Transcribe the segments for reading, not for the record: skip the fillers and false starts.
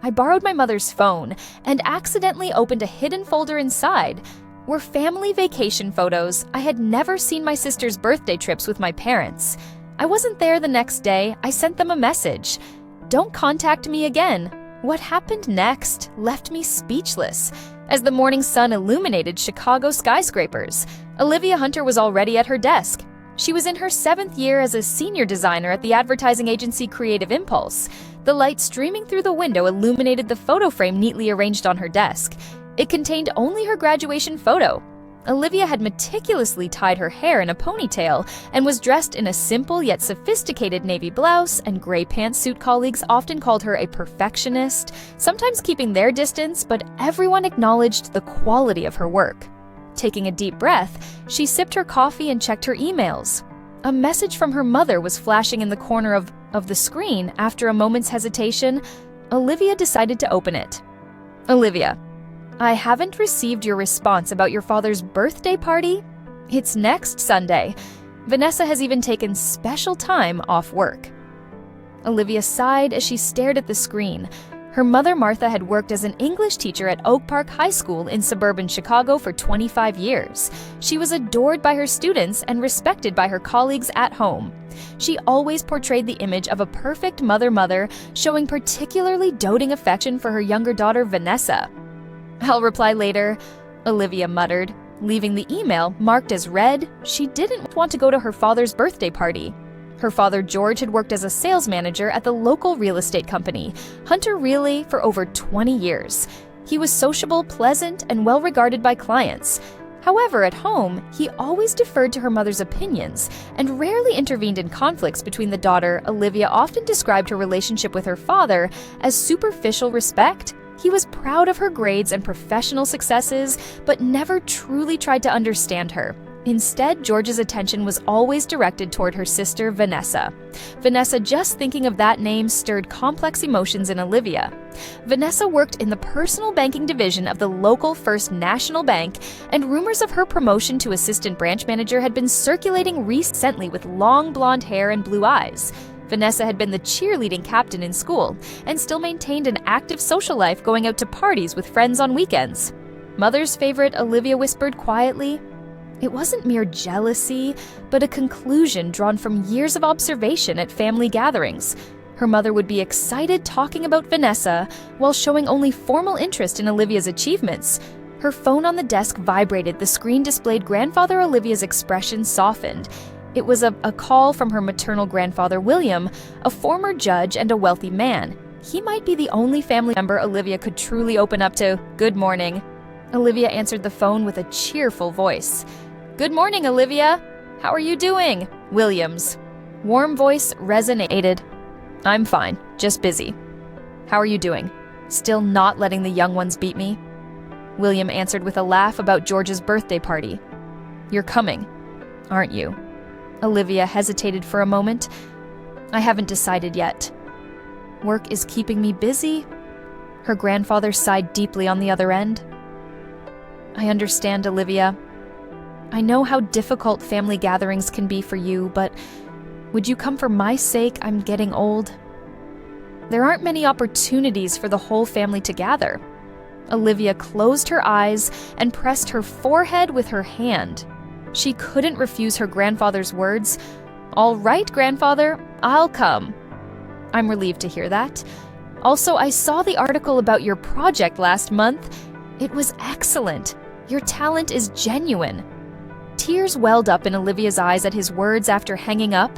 I borrowed my mother's phone and accidentally opened a hidden folder inside. Were family vacation photos. I had never seen my sister's birthday trips with my parents. I wasn't there the next day. I sent them a message. Don't contact me again. What happened next left me speechless. As the morning sun illuminated Chicago skyscrapers, Olivia Hunter was already at her desk. She was in her 7th year as a senior designer at the advertising agency Creative Impulse. The light streaming through the window illuminated the photo frame neatly arranged on her desk. It contained only her graduation photo. Olivia had meticulously tied her hair in a ponytail and was dressed in a simple yet sophisticated navy blouse and gray pantsuit. Colleagues often called her a perfectionist, sometimes keeping their distance, but everyone acknowledged the quality of her work. Taking a deep breath, she sipped her coffee and checked her emails. A message from her mother was flashing in the corner of the screen. After a moment's hesitation, Olivia decided to open it. Olivia, I haven't received your response about your father's birthday party. It's next Sunday. Vanessa has even taken special time off work. Olivia sighed as she stared at the screen. Her mother, Martha, had worked as an English teacher at Oak Park High School in suburban Chicago for 25 years. She was adored by her students and respected by her colleagues at home. She always portrayed the image of a perfect mother, showing particularly doting affection for her younger daughter, Vanessa. I'll reply later, Olivia muttered, leaving the email marked as read. She didn't want to go to her father's birthday party. Her father, George, had worked as a sales manager at the local real estate company, Hunter Realty, for over 20 years. He was sociable, pleasant, and well regarded by clients. However, at home, he always deferred to her mother's opinions and rarely intervened in conflicts between the daughter. Olivia often described her relationship with her father as superficial respect. He was proud of her grades and professional successes, but never truly tried to understand her. Instead, George's attention was always directed toward her sister, Vanessa. Vanessa, just thinking of that name, stirred complex emotions in Olivia. Vanessa worked in the personal banking division of the local First National Bank, and rumors of her promotion to assistant branch manager had been circulating recently. With long blonde hair and blue eyes, Vanessa had been the cheerleading captain in school and still maintained an active social life, going out to parties with friends on weekends. Mother's favorite, Olivia whispered quietly. It wasn't mere jealousy, but a conclusion drawn from years of observation at family gatherings. Her mother would be excited talking about Vanessa while showing only formal interest in Olivia's achievements. Her phone on the desk vibrated. The screen displayed grandfather Olivia's expression softened. It was a call from her maternal grandfather, William, a former judge and a wealthy man. He might be the only family member Olivia could truly open up to. Good morning. Olivia answered the phone with a cheerful voice. Good morning, Olivia. How are you doing? William's warm voice resonated. I'm fine, just busy. How are you doing? Still not letting the young ones beat me? William answered with a laugh about George's birthday party. You're coming, aren't you? Olivia hesitated for a moment. I haven't decided yet. Work is keeping me busy. Her grandfather sighed deeply on the other end. I understand, Olivia. I know how difficult family gatherings can be for you, but would you come for my sake? I'm getting old. There aren't many opportunities for the whole family to gather. Olivia closed her eyes and pressed her forehead with her hand. She couldn't refuse her grandfather's words. All right, grandfather, I'll come. I'm relieved to hear that. Also, I saw the article about your project last month. It was excellent. Your talent is genuine. Tears welled up in Olivia's eyes at his words. After hanging up,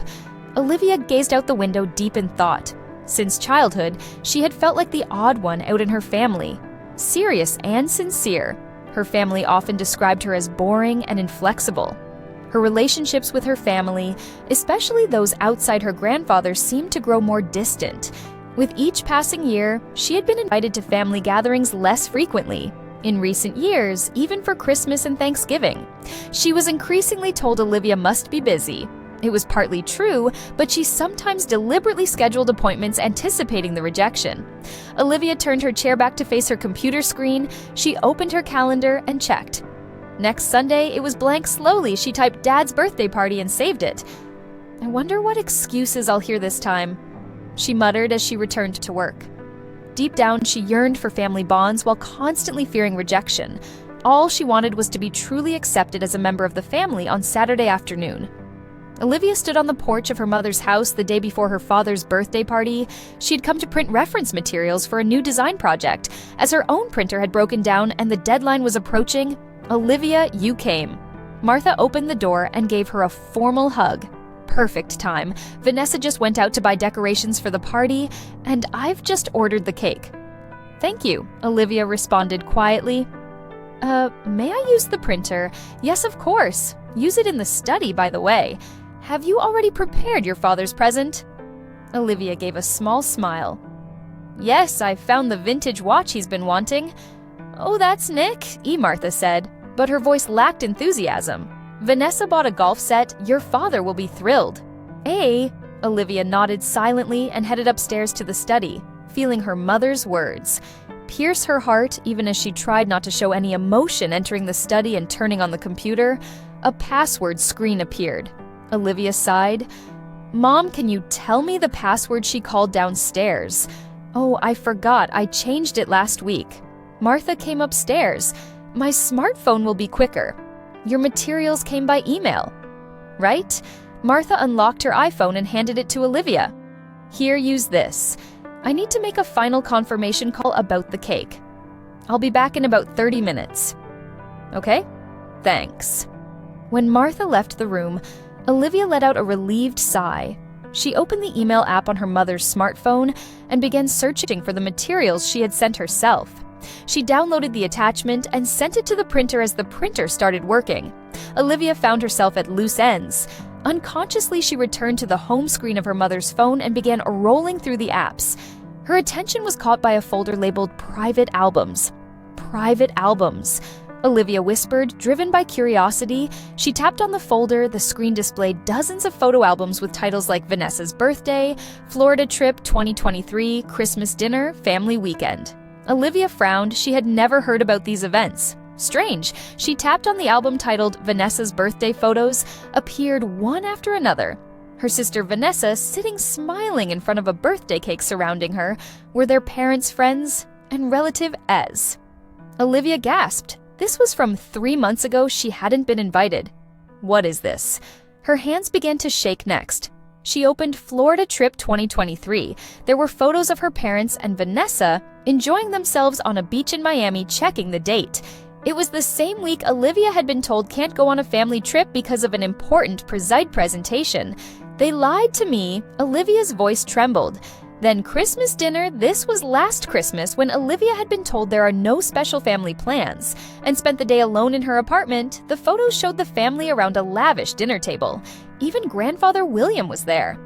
Olivia gazed out the window deep in thought. Since childhood, she had felt like the odd one out in her family. Serious and sincere, her family often described her as boring and inflexible. Her relationships with her family, especially those outside her grandfather, seemed to grow more distant. With each passing year, she had been invited to family gatherings less frequently. In recent years, even for Christmas and Thanksgiving. She was increasingly told Olivia must be busy. It was partly true, but she sometimes deliberately scheduled appointments anticipating the rejection. Olivia turned her chair back to face her computer screen. She opened her calendar and checked. Next Sunday, it was blank. Slowly, she typed Dad's birthday party and saved it. I wonder what excuses I'll hear this time, she muttered as she returned to work. Deep down, she yearned for family bonds while constantly fearing rejection. All she wanted was to be truly accepted as a member of the family on Saturday afternoon. Olivia stood on the porch of her mother's house the day before her father's birthday party. She had come to print reference materials for a new design project. As her own printer had broken down and the deadline was approaching, "Olivia, you came." Martha opened the door and gave her a formal hug. Perfect time. Vanessa just went out to buy decorations for the party, and I've just ordered the cake. "Thank you," Olivia responded quietly. May I use the printer?" "Yes, of course. Use it in the study, by the way. Have you already prepared your father's present?" Olivia gave a small smile. "Yes, I found the vintage watch he's been wanting." "Oh, that's Nick," Martha said, but her voice lacked enthusiasm. "Vanessa bought a golf set. Your father will be thrilled." Olivia nodded silently and headed upstairs to the study, feeling her mother's words pierce her heart even as she tried not to show any emotion entering the study and turning on the computer. A password screen appeared. Olivia sighed. "Mom, can you tell me the password she called downstairs?" "Oh, I forgot. I changed it last week." Martha came upstairs. "My smartphone will be quicker." "Your materials came by email." "Right?" Martha unlocked her iPhone and handed it to Olivia. "Here, use this. I need to make a final confirmation call about the cake. I'll be back in about 30 minutes. "Okay? Thanks." When Martha left the room, Olivia let out a relieved sigh. She opened the email app on her mother's smartphone and began searching for the materials she had sent herself. She downloaded the attachment and sent it to the printer as the printer started working. Olivia found herself at loose ends. Unconsciously, she returned to the home screen of her mother's phone and began rolling through the apps. Her attention was caught by a folder labeled Private Albums. Private Albums. Olivia whispered, driven by curiosity. She tapped on the folder. The screen displayed dozens of photo albums with titles like Vanessa's birthday, Florida trip 2023, Christmas dinner, family weekend. Olivia frowned. She had never heard about these events. Strange. She tapped on the album titled Vanessa's birthday photos, appeared one after another. Her sister Vanessa, sitting smiling in front of a birthday cake surrounding her, were their parents' friends and relative Ez. Olivia gasped. This was from 3 months ago. She hadn't been invited. What is this? Her hands began to shake next. She opened Florida trip 2023. There were photos of her parents and Vanessa enjoying themselves on a beach in Miami, checking the date. It was the same week Olivia had been told can't go on a family trip because of an important Preside presentation. They lied to me. Olivia's voice trembled. Then Christmas dinner. This was last Christmas when Olivia had been told there are no special family plans and spent the day alone in her apartment. The photos showed the family around a lavish dinner table. Even grandfather William was there.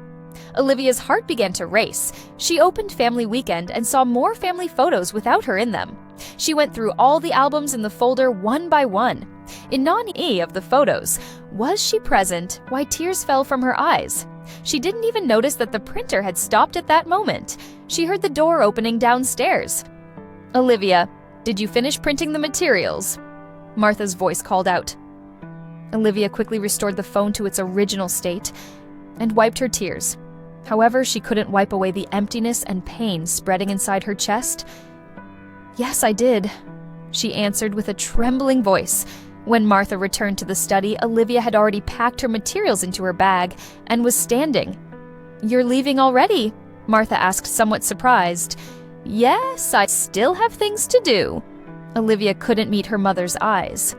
Olivia's heart began to race. She opened Family Weekend and saw more family photos without her in them. She went through all the albums in the folder one by one. In none of the photos was she present. Why, tears fell from her eyes. She didn't even notice that the printer had stopped at that moment. She heard the door opening downstairs. "Olivia, did you finish printing the materials?" Martha's voice called out. Olivia quickly restored the phone to its original state and wiped her tears. However, she couldn't wipe away the emptiness and pain spreading inside her chest. "Yes, I did," she answered with a trembling voice. When Martha returned to the study, Olivia had already packed her materials into her bag and was standing. "You're leaving already?" Martha asked, somewhat surprised. "Yes, I still have things to do." Olivia couldn't meet her mother's eyes.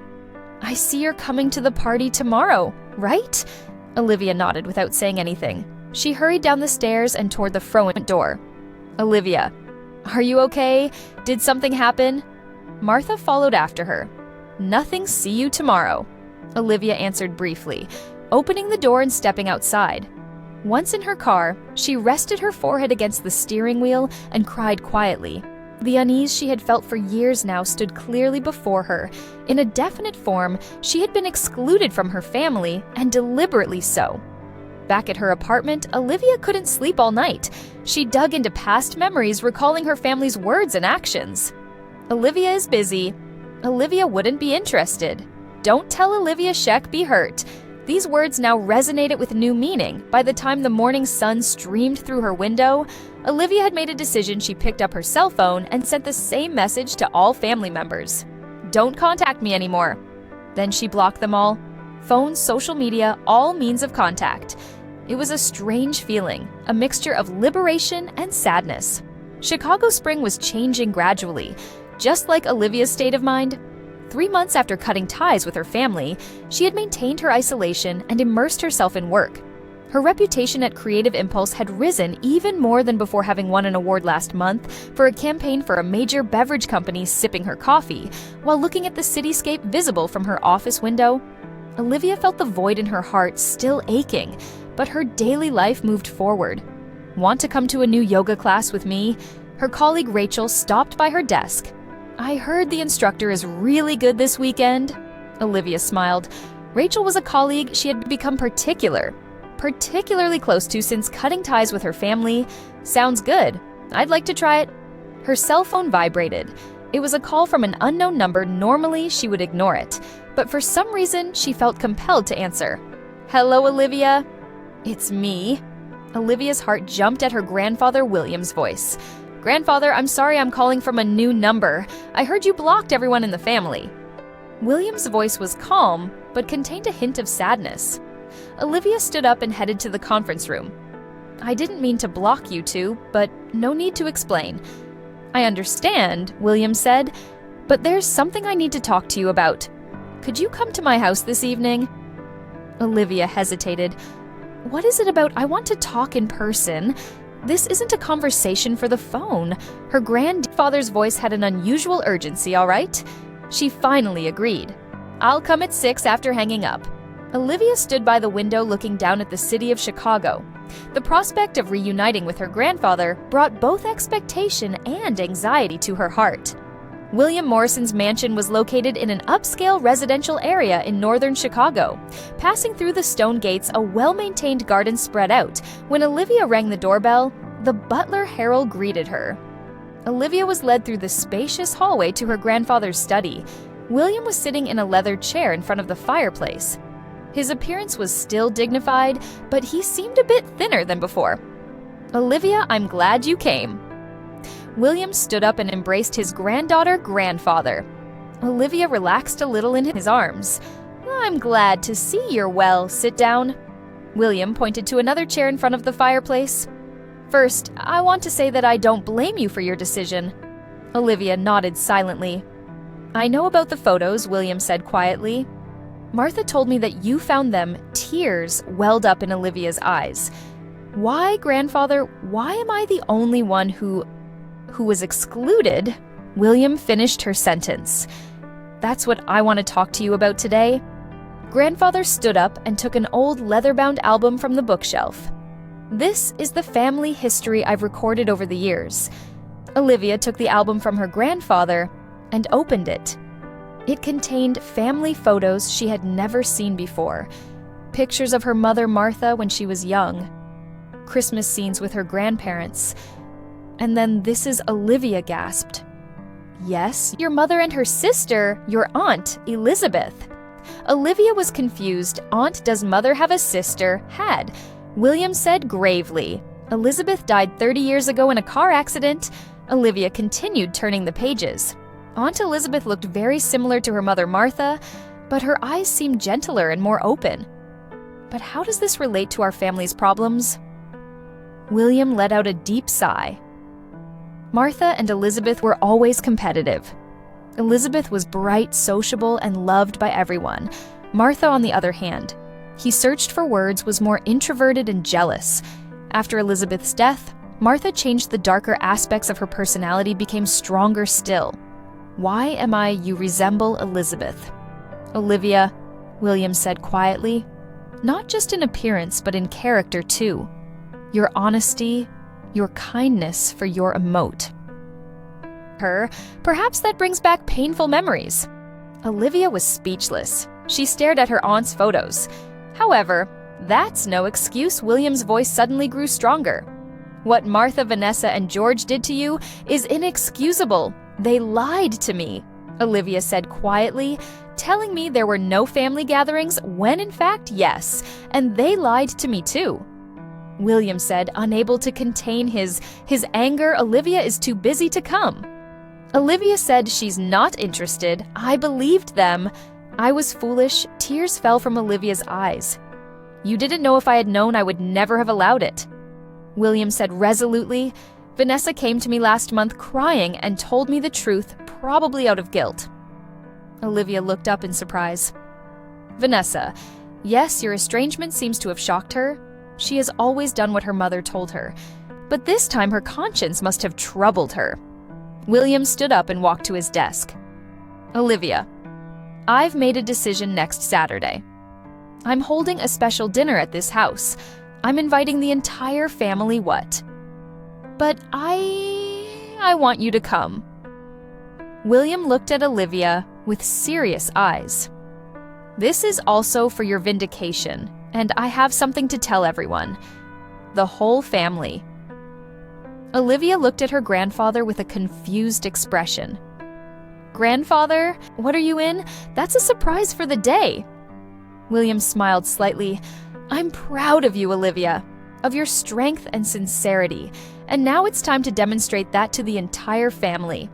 "I see you're coming to the party tomorrow, right?" Olivia nodded without saying anything. She hurried down the stairs and toward the front door. "Olivia, are you okay? Did something happen?" Martha followed after her. "Nothing, see you tomorrow," Olivia answered briefly, opening the door and stepping outside. Once in her car, she rested her forehead against the steering wheel and cried quietly. The unease she had felt for years now stood clearly before her. In a definite form, she had been excluded from her family, and deliberately so. Back at her apartment, Olivia couldn't sleep all night. She dug into past memories, recalling her family's words and actions. "Olivia is busy. Olivia wouldn't be interested. Don't tell Olivia Sheck be hurt." These words now resonated with new meaning. By the time the morning sun streamed through her window, Olivia had made a decision. She picked up her cell phone and sent the same message to all family members. "Don't contact me anymore." Then she blocked them all. Phone, social media, all means of contact. It was a strange feeling, a mixture of liberation and sadness. Chicago spring was changing gradually, just like Olivia's state of mind. 3 months after cutting ties with her family, she had maintained her isolation and immersed herself in work. Her reputation at Creative Impulse had risen even more than before having won an award last month for a campaign for a major beverage company sipping her coffee while looking at the cityscape visible from her office window. Olivia felt the void in her heart still aching, but her daily life moved forward. "Want to come to a new yoga class with me?" Her colleague Rachel stopped by her desk. "I heard the instructor is really good this weekend." Olivia smiled. Rachel was a colleague she had become particularly close to since cutting ties with her family. "Sounds good. I'd like to try it." Her cell phone vibrated. It was a call from an unknown number. Normally, she would ignore it, but for some reason, she felt compelled to answer. "Hello, Olivia." "It's me." Olivia's heart jumped at her grandfather William's voice. "Grandfather, I'm sorry I'm calling from a new number. I heard you blocked everyone in the family." William's voice was calm, but contained a hint of sadness. Olivia stood up and headed to the conference room. "I didn't mean to block you two, but no need to explain." "I understand," William said, "but there's something I need to talk to you about. Could you come to my house this evening?" Olivia hesitated. "What is it about? I want to talk in person. This isn't a conversation for the phone." Her grandfather's voice had an unusual urgency, all right? She finally agreed. "I'll come at 6 after hanging up." Olivia stood by the window looking down at the city of Chicago. The prospect of reuniting with her grandfather brought both expectation and anxiety to her heart. William Morrison's mansion was located in an upscale residential area in northern Chicago. Passing through the stone gates, a well-maintained garden spread out. When Olivia rang the doorbell, the butler Harold greeted her. Olivia was led through the spacious hallway to her grandfather's study. William was sitting in a leather chair in front of the fireplace. His appearance was still dignified, but he seemed a bit thinner than before. "Olivia, I'm glad you came." William stood up and embraced his grandfather. Olivia relaxed a little in his arms. "I'm glad to see you're well. Sit down." William pointed to another chair in front of the fireplace. "First, I want to say that I don't blame you for your decision." Olivia nodded silently. "I know about the photos," William said quietly. "Martha told me that you found them." Tears welled up in Olivia's eyes. "Why, grandfather, why am I the only one who was excluded?" William finished her sentence. "That's what I want to talk to you about today." Grandfather stood up and took an old leather-bound album from the bookshelf. "This is the family history I've recorded over the years." Olivia took the album from her grandfather and opened it. It contained family photos she had never seen before. Pictures of her mother Martha when she was young. Christmas scenes with her grandparents. And then "This is Olivia," gasped. "Yes, your mother and her sister, your aunt, Elizabeth." Olivia was confused. "Aunt, does mother have a sister?" "Had." William said gravely. "Elizabeth died 30 years ago in a car accident." Olivia continued turning the pages. Aunt Elizabeth looked very similar to her mother Martha, but her eyes seemed gentler and more open. "But how does this relate to our family's problems?" William let out a deep sigh. Martha and Elizabeth were always competitive. Elizabeth was bright, sociable, and loved by everyone. Martha, on the other hand, he searched for words, was more introverted and jealous. After Elizabeth's death, Martha changed. The darker aspects of her personality became stronger still. "Why am I you resemble Elizabeth?" "Olivia," William said quietly, "not just in appearance, but in character too. Your honesty, your kindness for your emote." Perhaps that brings back painful memories." Olivia was speechless. She stared at her aunt's photos. "However, that's no excuse." William's voice suddenly grew stronger. "What Martha, Vanessa, and George did to you is inexcusable. They lied to me," Olivia said quietly, "telling me there were no family gatherings when in fact, yes, and they lied to me too." William said, unable to contain his anger. Olivia is too busy to come. Olivia said she's not interested. I believed them. I was foolish. Tears fell from Olivia's eyes. You didn't know. If I had known, I would never have allowed it. William said resolutely. Vanessa came to me last month crying and told me the truth, probably out of guilt. Olivia looked up in surprise. Vanessa, yes, your estrangement seems to have shocked her. She has always done what her mother told her, but this time her conscience must have troubled her. William stood up and walked to his desk. Olivia, I've made a decision next Saturday. I'm holding a special dinner at this house. I'm inviting the entire family, what? But I want you to come. William looked at Olivia with serious eyes. This is also for your vindication, and I have something to tell everyone. The whole family. Olivia looked at her grandfather with a confused expression. Grandfather, what are you in? That's a surprise for the day. William smiled slightly. I'm proud of you, Olivia, of your strength and sincerity, and now it's time to demonstrate that to the entire family.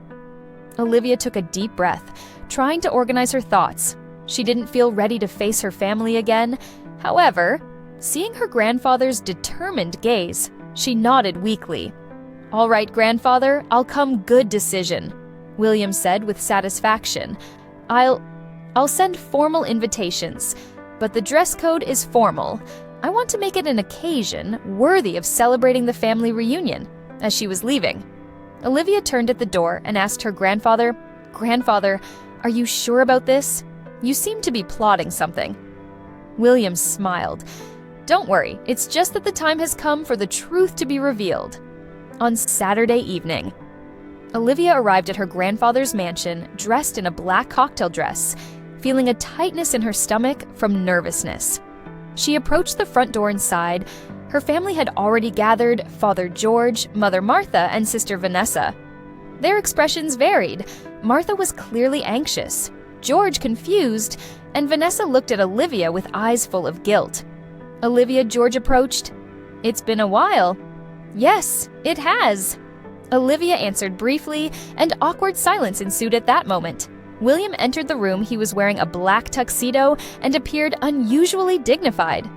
Olivia took a deep breath, trying to organize her thoughts. She didn't feel ready to face her family again. However, seeing her grandfather's determined gaze, she nodded weakly. All right, grandfather, I'll come. Good decision, William said with satisfaction. I'll send formal invitations, but the dress code is formal. I want to make it an occasion worthy of celebrating the family reunion. As she was leaving, Olivia turned at the door and asked her grandfather, Grandfather, are you sure about this? You seem to be plotting something. William smiled. Don't worry, it's just that the time has come for the truth to be revealed. On Saturday evening, Olivia arrived at her grandfather's mansion dressed in a black cocktail dress, feeling a tightness in her stomach from nervousness. She approached the front door and sighed. Her family had already gathered: Father George, Mother Martha, and Sister Vanessa. Their expressions varied. Martha was clearly anxious, George confused, and Vanessa looked at Olivia with eyes full of guilt. Olivia, George approached. It's been a while. Yes, it has. Olivia answered briefly, and awkward silence ensued at that moment. William entered the room. He was wearing a black tuxedo and appeared unusually dignified.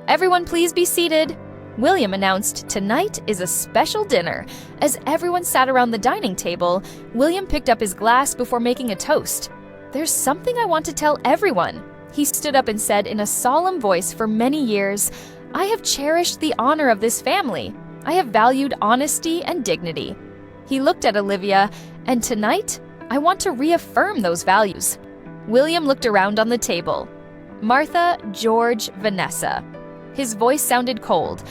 Everyone please be seated. William announced tonight is a special dinner. As everyone sat around the dining table, William picked up his glass before making a toast. There's something I want to tell everyone. He stood up and said in a solemn voice, for many years, I have cherished the honor of this family. I have valued honesty and dignity. He looked at Olivia, and tonight, I want to reaffirm those values. William looked around on the table. Martha, George, Vanessa. His voice sounded cold.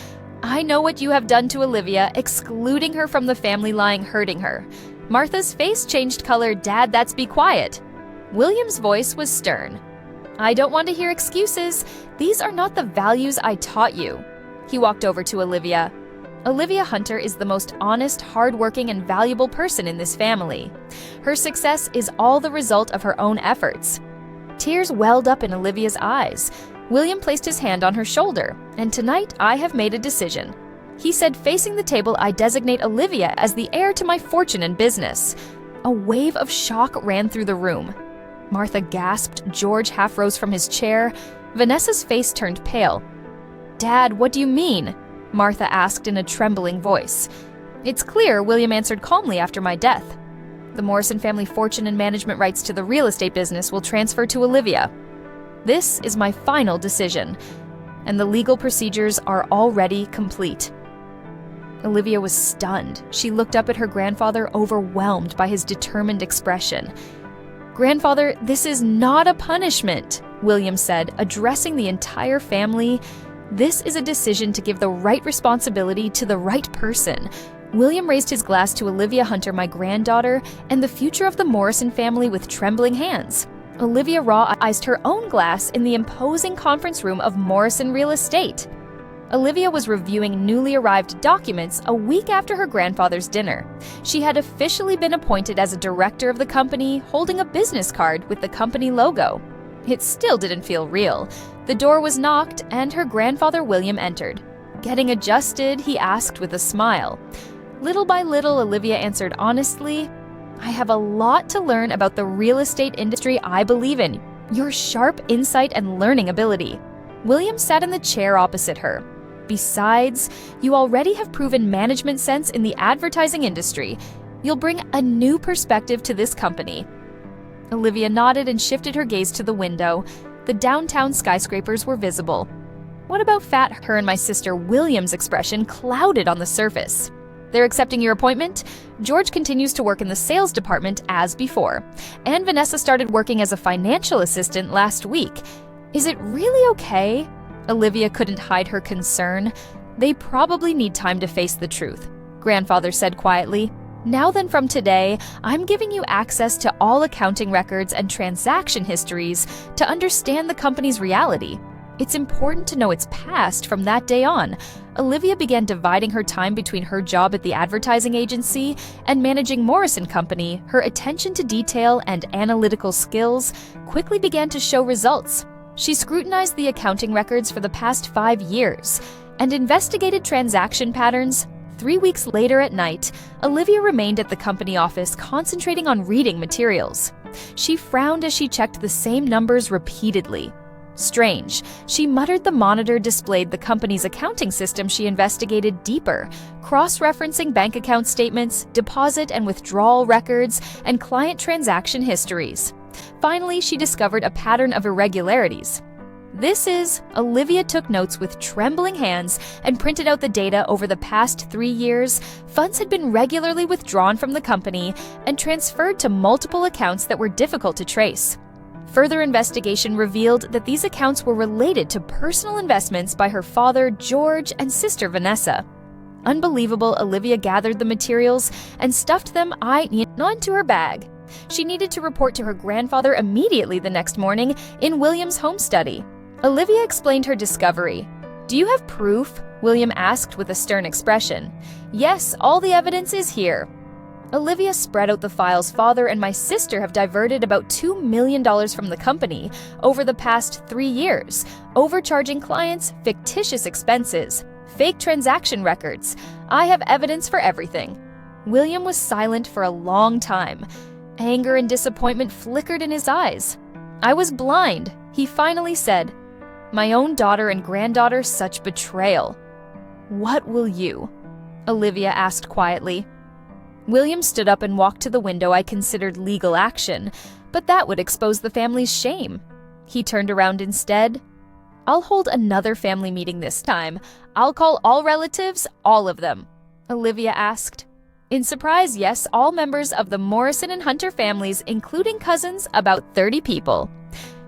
I know what you have done to Olivia, excluding her from the family line, hurting her. Martha's face changed color. Dad, that's be quiet. William's voice was stern. I don't want to hear excuses. These are not the values I taught you. He walked over to Olivia. Olivia Hunter is the most honest, hardworking, and valuable person in this family. Her success is all the result of her own efforts. Tears welled up in Olivia's eyes. William placed his hand on her shoulder, and tonight I have made a decision. He said, facing the table, I designate Olivia as the heir to my fortune and business. A wave of shock ran through the room. Martha gasped. George half rose from his chair. Vanessa's face turned pale. Dad, what do you mean? Martha asked in a trembling voice. It's clear, William answered calmly, after my death. The Morrison family fortune and management rights to the real estate business will transfer to Olivia. This is my final decision, and the legal procedures are already complete. Olivia was stunned. She looked up at her grandfather, overwhelmed by his determined expression. Grandfather, this is not a punishment, William said, addressing the entire family. This is a decision to give the right responsibility to the right person. William raised his glass to Olivia Hunter, my granddaughter, and the future of the Morrison family with trembling hands. Olivia raw-iced her own glass in the imposing conference room of Morrison Real Estate. Olivia was reviewing newly arrived documents a week after her grandfather's dinner. She had officially been appointed as a director of the company, holding a business card with the company logo. It still didn't feel real. The door was knocked, and her grandfather William entered. Getting adjusted, he asked with a smile. Little by little, Olivia answered honestly, I have a lot to learn about the real estate industry I believe in. Your sharp insight and learning ability. William sat in the chair opposite her. Besides, you already have proven management sense in the advertising industry. You'll bring a new perspective to this company. Olivia nodded and shifted her gaze to the window. The downtown skyscrapers were visible. What about Fat? Her and my sister William's expression clouded on the surface. They're accepting your appointment? George continues to work in the sales department as before. And Vanessa started working as a financial assistant last week. Is it really okay? Olivia couldn't hide her concern. They probably need time to face the truth, Grandfather said quietly. Now then, from today, I'm giving you access to all accounting records and transaction histories to understand the company's reality. It's important to know its past from that day on. Olivia began dividing her time between her job at the advertising agency and managing Morrison Company. Her attention to detail and analytical skills quickly began to show results. She scrutinized the accounting records for the past 5 years and investigated transaction patterns. 3 weeks later at night, Olivia remained at the company office concentrating on reading materials. She frowned as she checked the same numbers repeatedly. Strange, she muttered. The monitor displayed the company's accounting system. She investigated deeper, cross-referencing bank account statements, deposit and withdrawal records, and client transaction histories. Finally, she discovered a pattern of irregularities. Olivia took notes with trembling hands and printed out the data. Over the past 3 years, funds had been regularly withdrawn from the company and transferred to multiple accounts that were difficult to trace. Further investigation revealed that these accounts were related to personal investments by her father, George, and sister, Vanessa. Unbelievable, Olivia gathered the materials and stuffed them onto her bag. She needed to report to her grandfather immediately the next morning in William's home study. Olivia explained her discovery. Do you have proof? William asked with a stern expression. Yes, all the evidence is here. Olivia spread out the files. Father and my sister have diverted about $2 million from the company over the past 3 years, overcharging clients, fictitious expenses, fake transaction records. I have evidence for everything. William was silent for a long time. Anger and disappointment flickered in his eyes. I was blind, he finally said. My own daughter and granddaughter, such betrayal. What will you? Olivia asked quietly. William stood up and walked to the window. I considered legal action, but that would expose the family's shame. He turned around instead. I'll hold another family meeting this time. I'll call all relatives, all of them. Olivia asked. In surprise, yes, all members of the Morrison and Hunter families, including cousins, about 30 people.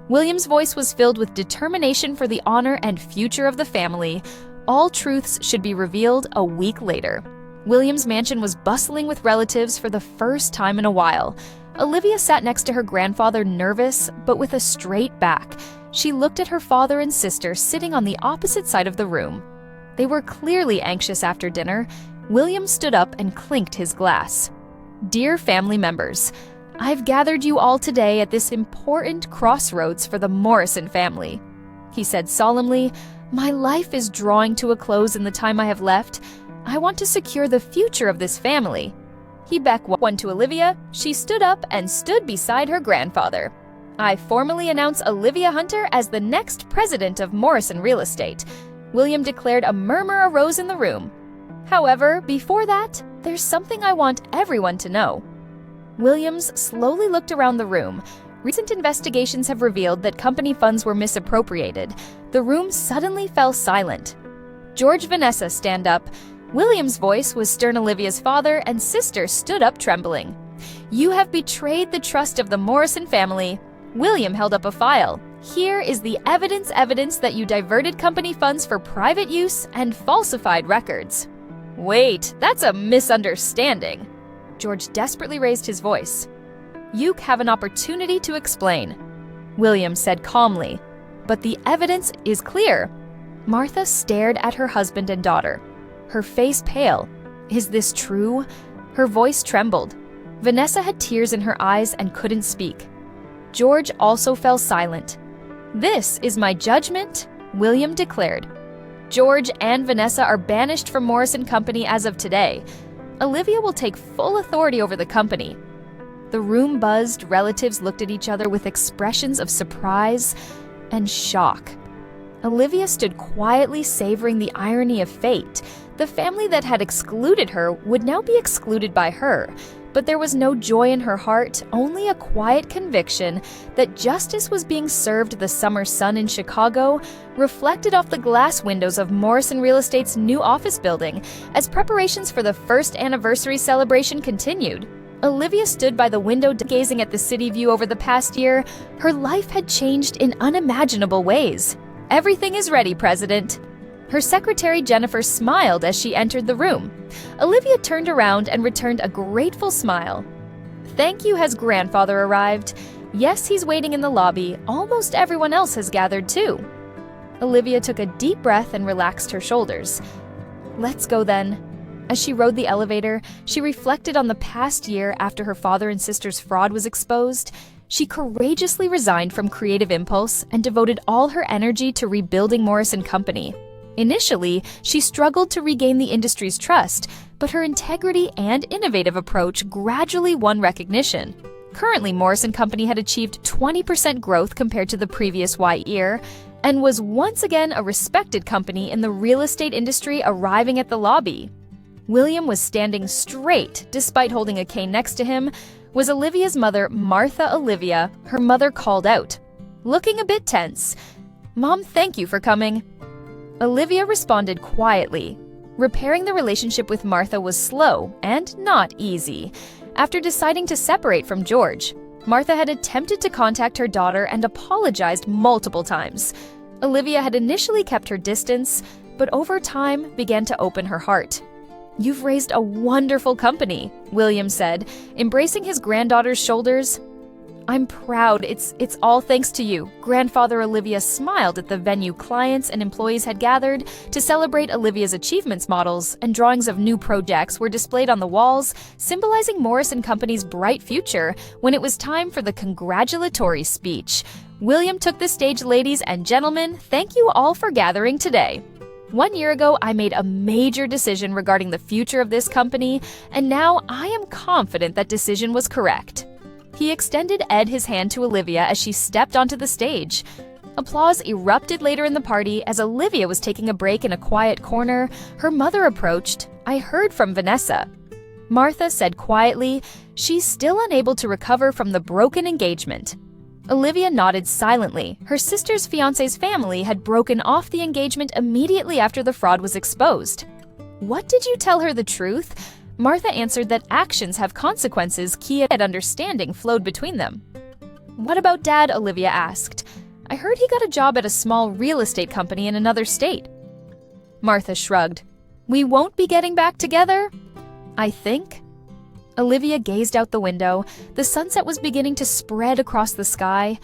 William's voice was filled with determination for the honor and future of the family. All truths should be revealed a week later. William's mansion was bustling with relatives for the first time in a while. Olivia sat next to her grandfather, nervous, but with a straight back. She looked at her father and sister sitting on the opposite side of the room. They were clearly anxious after dinner. William stood up and clinked his glass. Dear family members, I've gathered you all today at this important crossroads for the Morrison family. He said solemnly, my life is drawing to a close in the time I have left. I want to secure the future of this family. He beckoned to Olivia. She stood up and stood beside her grandfather. I formally announce Olivia Hunter as the next president of Morrison Real Estate. William declared. A murmur arose in the room. However, before that, there's something I want everyone to know. Williams slowly looked around the room. Recent investigations have revealed that company funds were misappropriated. The room suddenly fell silent. George, Vanessa, stand up. William's voice was stern. Olivia's father and sister stood up trembling. You have betrayed the trust of the Morrison family. William held up a file. Here is the evidence that you diverted company funds for private use and falsified records. Wait, that's a misunderstanding. George desperately raised his voice. You have an opportunity to explain, William said calmly. But the evidence is clear. Martha stared at her husband and daughter, her face pale. Is this true? Her voice trembled. Vanessa had tears in her eyes and couldn't speak. George also fell silent. This is my judgment, William declared. George and Vanessa are banished from Morris & Company as of today. Olivia will take full authority over the company. The room buzzed, relatives looked at each other with expressions of surprise and shock. Olivia stood quietly savoring the irony of fate. The family that had excluded her would now be excluded by her, but there was no joy in her heart, only a quiet conviction that justice was being served. The summer sun in Chicago reflected off the glass windows of Morrison Real Estate's new office building as preparations for the first anniversary celebration continued. Olivia stood by the window gazing at the city view. Over the past year, her life had changed in unimaginable ways. "Everything is ready, President." Her secretary Jennifer smiled as she entered the room. Olivia turned around and returned a grateful smile. "Thank you. Has grandfather arrived?" "Yes, he's waiting in the lobby. Almost everyone else has gathered too." Olivia took a deep breath and relaxed her shoulders. "Let's go then." As she rode the elevator, she reflected on the past year after her father and sister's fraud was exposed. She courageously resigned from Creative Impulse and devoted all her energy to rebuilding Morris & Company. Initially, she struggled to regain the industry's trust, but her integrity and innovative approach gradually won recognition. Currently, Morris & Company had achieved 20% growth compared to the previous year and was once again a respected company in the real estate industry. Arriving at the lobby, William was standing straight despite holding a cane. Next to him was Olivia's mother, Martha. "Olivia," her mother called out, looking a bit tense. "Mom, thank you for coming." Olivia responded quietly. Repairing the relationship with Martha was slow and not easy. After deciding to separate from George, Martha had attempted to contact her daughter and apologized multiple times. Olivia had initially kept her distance, but over time began to open her heart. "You've raised a wonderful company," William said, embracing his granddaughter's shoulders. "I'm proud. It's all thanks to you." Grandfather Olivia smiled at the venue. Clients and employees had gathered to celebrate Olivia's achievements. Models and drawings of new projects were displayed on the walls, symbolizing Morris & Company's bright future. When it was time for the congratulatory speech, William took the stage. "Ladies and gentlemen, thank you all for gathering today. 1 year ago, I made a major decision regarding the future of this company, and now I am confident that decision was correct." He extended his hand to Olivia as she stepped onto the stage. Applause erupted later in the party as Olivia was taking a break in a quiet corner. Her mother approached. "I heard from Vanessa." Martha said quietly, "She's still unable to recover from the broken engagement." Olivia nodded silently. Her sister's fiancé's family had broken off the engagement immediately after the fraud was exposed. "What did you tell her the truth?" Martha answered that actions have consequences. Key and understanding flowed between them. "What about Dad?" Olivia asked. "I heard he got a job at a small real estate company in another state." Martha shrugged. "We won't be getting back together, I think." Olivia gazed out the window. The sunset was beginning to spread across the sky.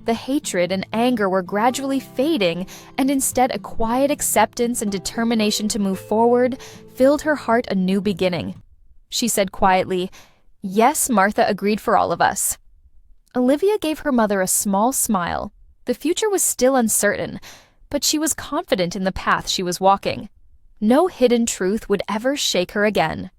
The hatred and anger were gradually fading, and instead a quiet acceptance and determination to move forward filled her heart. A new beginning. She said quietly, "Yes, Martha agreed for all of us." Olivia gave her mother a small smile. The future was still uncertain, but she was confident in the path she was walking. No hidden truth would ever shake her again.